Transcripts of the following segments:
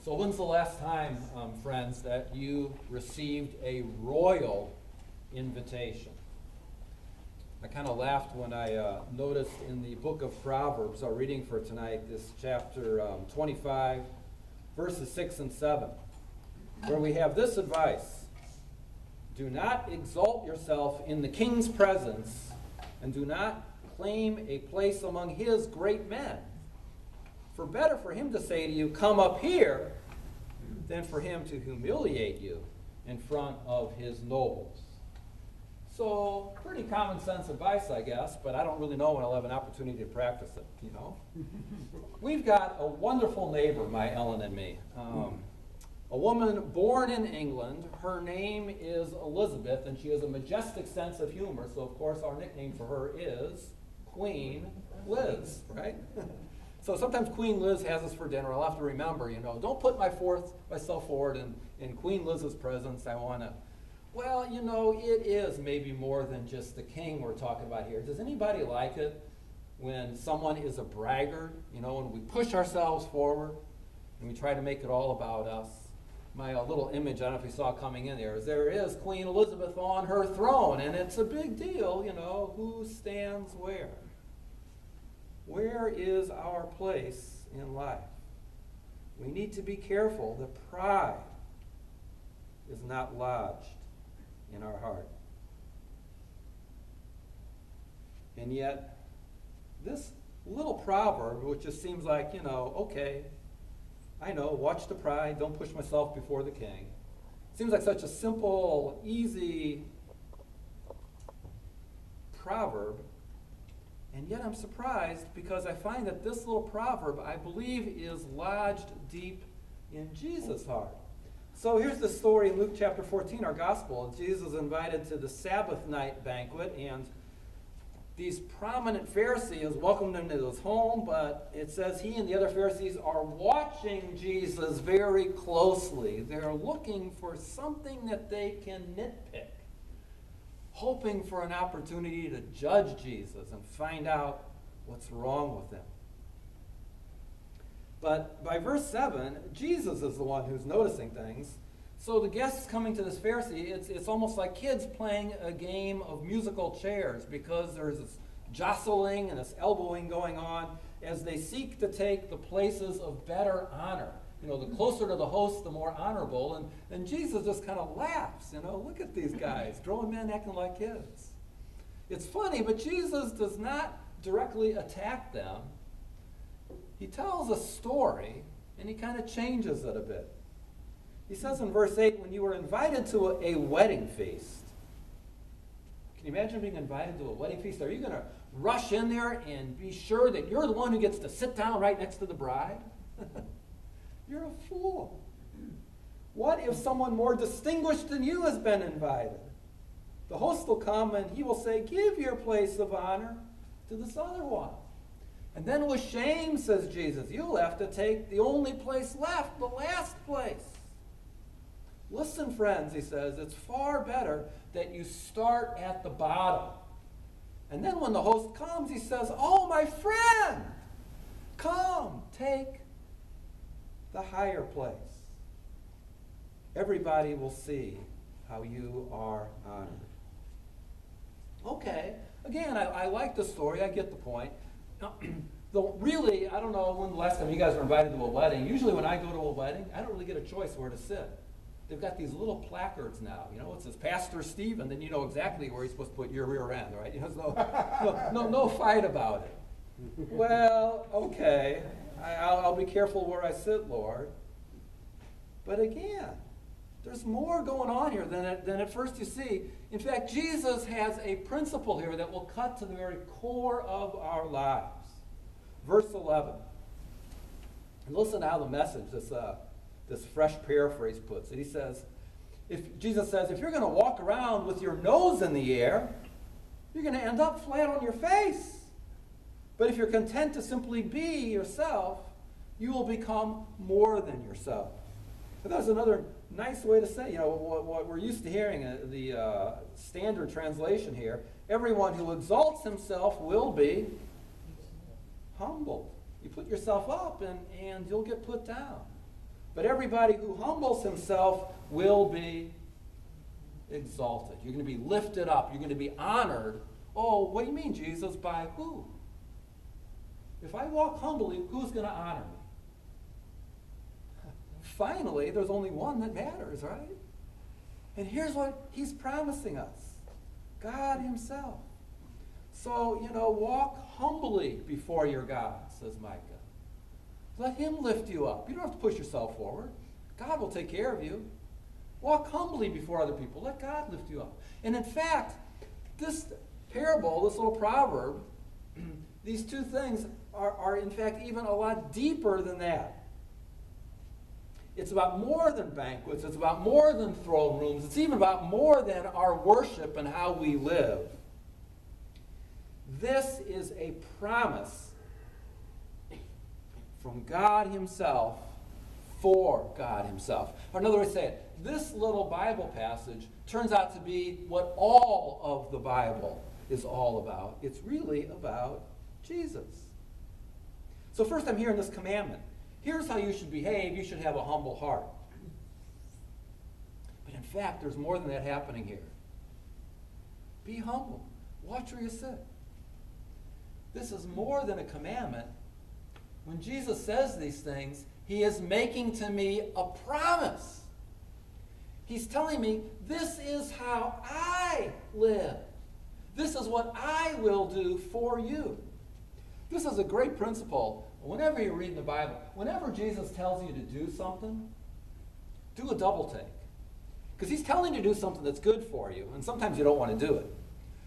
So when's the last time, friends, that you received a royal invitation? I kind of laughed when I noticed in the book of Proverbs, our reading for tonight, this chapter 25, verses 6 and 7, where we have this advice: do not exalt yourself in the king's presence, and do not claim a place among his great men. For better for him to say to you, come up here, than for him to humiliate you in front of his nobles. So, pretty common sense advice, I guess, but I don't really know when I'll have an opportunity to practice it, you know. We've got a wonderful neighbor, my Ellen and me. A woman born in England. Her name is Elizabeth, and she has a majestic sense of humor, so of course our nickname for her is Queen Liz, right? So sometimes Queen Liz has us for dinner. I'll have to remember, you know, don't put myself forward in Queen Liz's presence. I want to, well, you know, it is maybe more than just the king we're talking about here. Does anybody like it when someone is a braggart, you know, when we push ourselves forward and we try to make it all about us? My little image, I don't know if you saw coming in there is Queen Elizabeth on her throne, and it's a big deal, you know, who stands where? Where is our place in life? We need to be careful that pride is not lodged in our heart. And yet, this little proverb, which just seems like, you know, okay, I know, watch the pride, don't push myself before the king. Seems like such a simple, easy proverb. And yet I'm surprised because I find that this little proverb, I believe, is lodged deep in Jesus' heart. So here's the story in Luke chapter 14, our gospel. Jesus is invited to the Sabbath night banquet, and these prominent Pharisees welcomed him to his home, but it says he and the other Pharisees are watching Jesus very closely. They're looking for something that they can nitpick, hoping for an opportunity to judge Jesus and find out what's wrong with him. But by verse 7, Jesus is the one who's noticing things. So the guests coming to this Pharisee, it's almost like kids playing a game of musical chairs, because there's this jostling and this elbowing going on as they seek to take the places of better honor. You know, the closer to the host, the more honorable. And Jesus just kind of laughs, you know, look at these guys, grown men acting like kids. It's funny, but Jesus does not directly attack them. He tells a story, and he kind of changes it a bit. He says in verse 8, when you were invited to a wedding feast, can you imagine being invited to a wedding feast? Are you going to rush in there and be sure that you're the one who gets to sit down right next to the bride? You're a fool. What if someone more distinguished than you has been invited? The host will come and he will say, give your place of honor to this other one. And then with shame, says Jesus, you'll have to take the only place left, the last place. Listen, friends, he says, it's far better that you start at the bottom. And then when the host comes, he says, oh, my friend, come, take the higher place. Everybody will see how you are honored. Okay, again, I like the story. I get the point. Though really, I don't know when the last time you guys were invited to a wedding. Usually when I go to a wedding, I don't really get a choice where to sit. They've got these little placards now. You know, it says Pastor Steve, and then you know exactly where you're supposed to put your rear end, right? You know, no fight about it. Well, okay, I'll be careful where I sit, Lord. But again, there's more going on here than at first you see. In fact, Jesus has a principle here that will cut to the very core of our lives. Verse 11. And listen to how the Message, this fresh paraphrase puts it. He says, Jesus says, if you're going to walk around with your nose in the air, you're going to end up flat on your face. But if you're content to simply be yourself, you will become more than yourself. And that's another nice way to say, you know, what we're used to hearing, the standard translation here. Everyone who exalts himself will be humbled. You put yourself up and you'll get put down. But everybody who humbles himself will be exalted. You're going to be lifted up. You're going to be honored. Oh, what do you mean, Jesus? By who? If I walk humbly, who's going to honor me? Finally, there's only one that matters, right? And here's what he's promising us. God himself. So, walk humbly before your God, says Micah. Let him lift you up. You don't have to push yourself forward. God will take care of you. Walk humbly before other people. Let God lift you up. And in fact, this parable, this little proverb, these two things are in fact even a lot deeper than that. It's about more than banquets. It's about more than throne rooms. It's even about more than our worship and how we live. This is a promise from God himself for God himself. Or another way to say it, this little Bible passage turns out to be what all of the Bible is all about. It's really about Jesus. So first I'm hearing this commandment. Here's how you should behave. You should have a humble heart. But in fact, there's more than that happening here. Be humble. Watch where you sit. This is more than a commandment. When Jesus says these things, he is making to me a promise. He's telling me, this is how I live. This is what I will do for you. This is a great principle. Whenever you read in the Bible, whenever Jesus tells you to do something, do a double take. Because he's telling you to do something that's good for you, and sometimes you don't want to do it.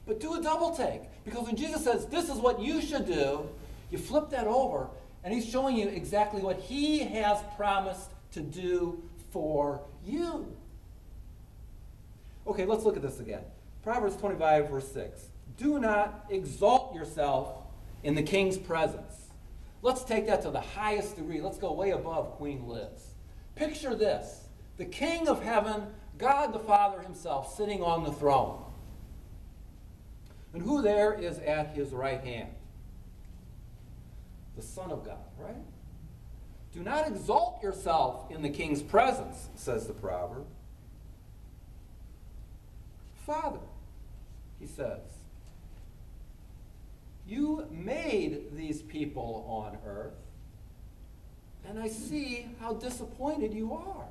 But do a double take. Because when Jesus says, this is what you should do, you flip that over, and he's showing you exactly what he has promised to do for you. Okay, let's look at this again. Proverbs 25, verse 6. Do not exalt yourself in the king's presence. Let's take that to the highest degree. Let's go way above Queen Liz. Picture this. The King of heaven, God the Father himself, sitting on the throne. And who there is at his right hand? The Son of God, right? Do not exalt yourself in the king's presence, says the proverb. Father, he says, you made these people on earth, and I see how disappointed you are.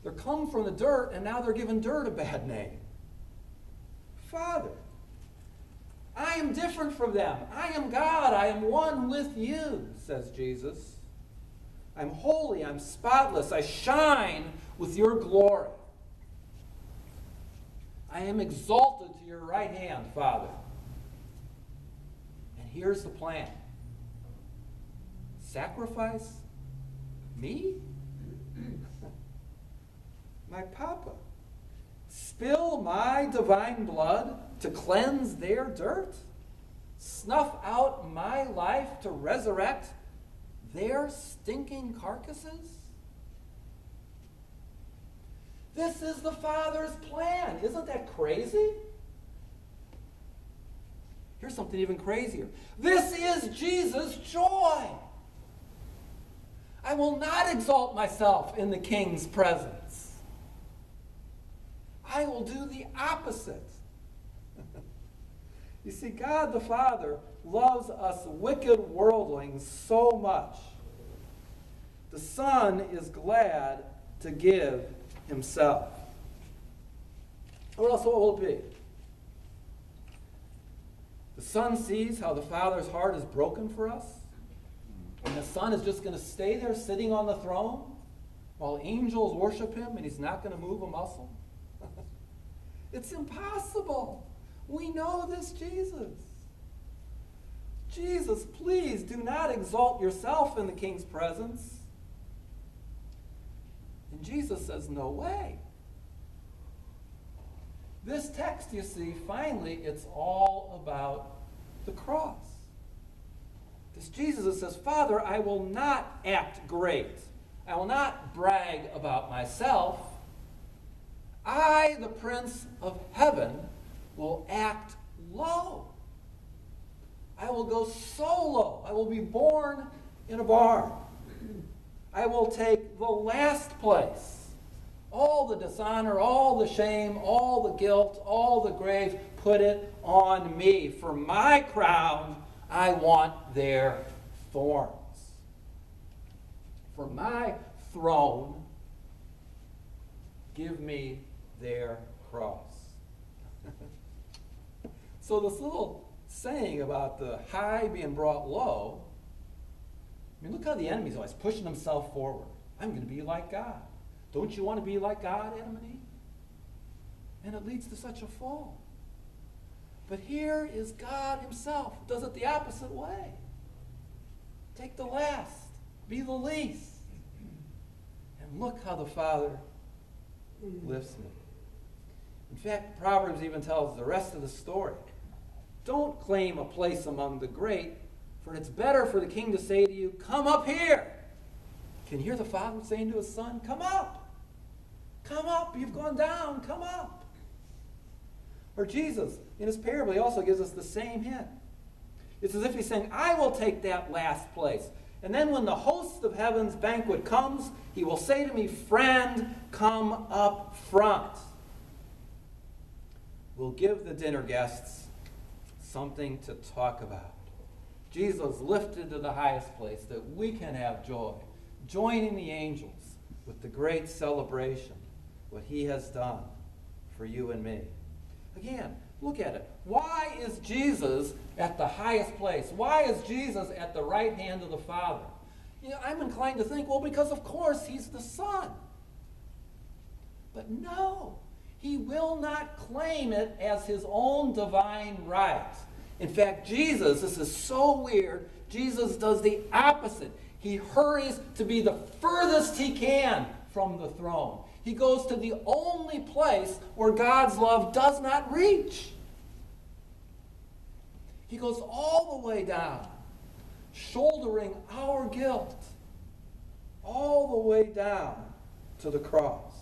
They're come from the dirt, and now they're giving dirt a bad name. Father, I am different from them. I am God. I am one with you, says Jesus. I'm holy. I'm spotless. I shine with your glory. I am exalted to your right hand, Father. And here's the plan. Sacrifice me? My Papa. Spill my divine blood to cleanse their dirt? Snuff out my life to resurrect their stinking carcasses? This is the Father's plan. Isn't that crazy? Here's something even crazier. This is Jesus' joy. I will not exalt myself in the King's presence. I will do the opposite. You see, God the Father loves us wicked worldlings so much. The Son is glad to give himself. Or else what will it be? The Son sees how the Father's heart is broken for us, and the Son is just going to stay there sitting on the throne while angels worship him and he's not going to move a muscle? It's impossible. We know this Jesus. Jesus, please do not exalt yourself in the King's presence. And Jesus says, no way. This text, you see, finally, it's all about the cross. This Jesus that says, Father, I will not act great. I will not brag about myself. I, the Prince of Heaven, will act low. I will go so low. I will be born in a barn. I will take the last place. All the dishonor, all the shame, all the guilt, all the grave, put it on me. For my crown, I want their thorns. For my throne, give me their cross. So this little saying about the high being brought low, I mean, look how the enemy's always pushing himself forward. I'm going to be like God. Don't you want to be like God, Adam and Eve? And it leads to such a fall. But here is God himself, who does it the opposite way. Take the last, be the least. And look how the Father lifts me. In fact, Proverbs even tells the rest of the story. Don't claim a place among the great, for it's better for the king to say to you, come up here. Can you hear the father saying to his son, come up. Come up. You've gone down. Come up. Or Jesus, in his parable, he also gives us the same hint. It's as if he's saying, I will take that last place. And then when the host of heaven's banquet comes, he will say to me, friend, come up front. We'll give the dinner guests something to talk about. Jesus lifted to the highest place that we can have joy, joining the angels with the great celebration, what he has done for you and me. Again, look at it. Why is Jesus at the highest place? Why is Jesus at the right hand of the Father? You know, I'm inclined to think, well, because of course he's the Son. But no, he will not claim it as his own divine right. In fact, Jesus, this is so weird, Jesus does the opposite. He hurries to be the furthest he can from the throne. He goes to the only place where God's love does not reach. He goes all the way down, shouldering our guilt, all the way down to the cross.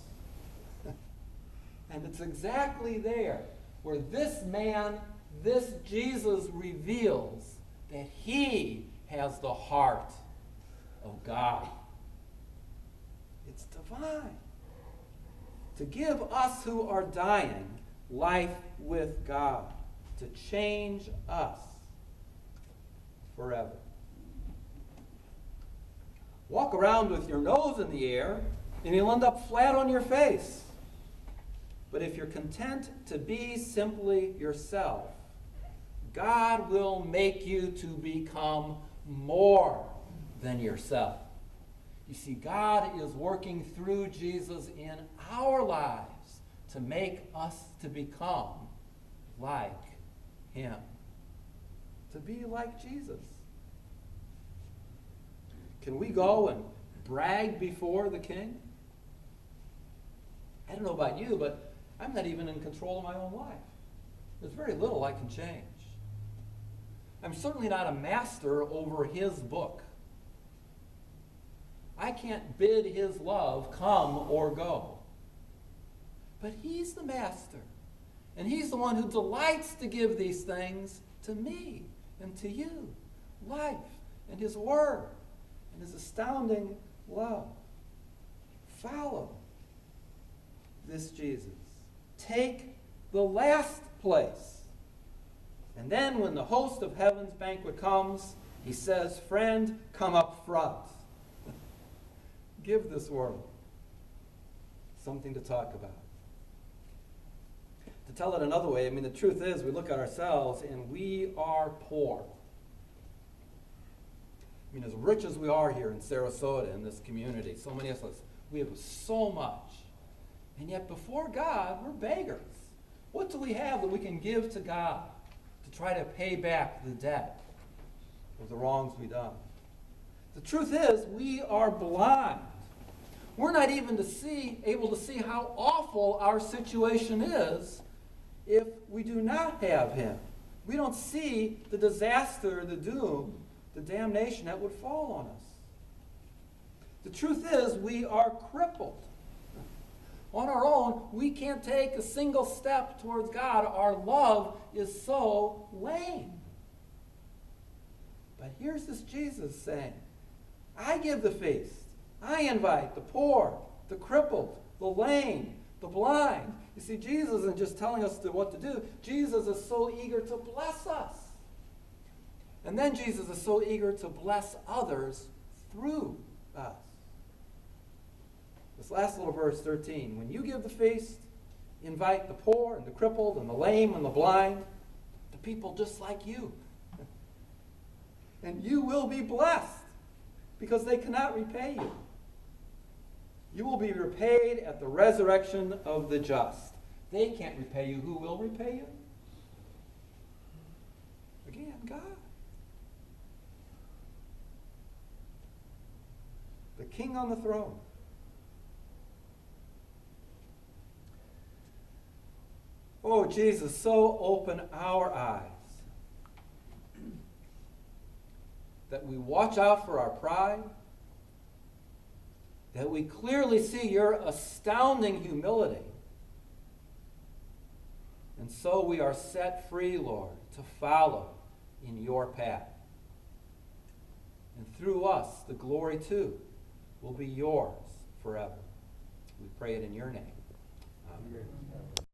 And it's exactly there where this man, this Jesus, reveals that he has the heart of God. It's divine. To give us who are dying life with God, to change us forever. Walk around with your nose in the air, and you'll end up flat on your face. But if you're content to be simply yourself, God will make you to become more than yourself. You see, God is working through Jesus in our lives to make us to become like him. To be like Jesus. Can we go and brag before the king? I don't know about you, but I'm not even in control of my own life. There's very little I can change. I'm certainly not a master over his book. I can't bid his love come or go. But he's the master. And he's the one who delights to give these things to me and to you. Life and his word and his astounding love. Follow this Jesus. Take the last place. And then when the host of heaven's banquet comes, he says, friend, come up front. Give this world something to talk about. To tell it another way, I mean, the truth is we look at ourselves and we are poor. I mean, as rich as we are here in Sarasota, in this community, so many of us, we have so much. And yet before God, we're beggars. What do we have that we can give to God to try to pay back the debt of the wrongs we've done? The truth is, we are blind. We're not even able to see how awful our situation is if we do not have him. We don't see the disaster, the doom, the damnation that would fall on us. The truth is, we are crippled. On our own, we can't take a single step towards God. Our love is so lame. But here's this Jesus saying, I give the feast. I invite the poor, the crippled, the lame, the blind. You see, Jesus isn't just telling us what to do. Jesus is so eager to bless us. And then Jesus is so eager to bless others through us. This last little verse, 13. When you give the feast, invite the poor and the crippled and the lame and the blind, the people just like you. And you will be blessed because they cannot repay you. You will be repaid at the resurrection of the just. They can't repay you. Who will repay you? Again, God. The King on the throne. Oh, Jesus, so open our eyes that we watch out for our pride, that we clearly see your astounding humility, and so we are set free, Lord, to follow in your path. And through us, the glory too will be yours forever. We pray it in your name. Amen.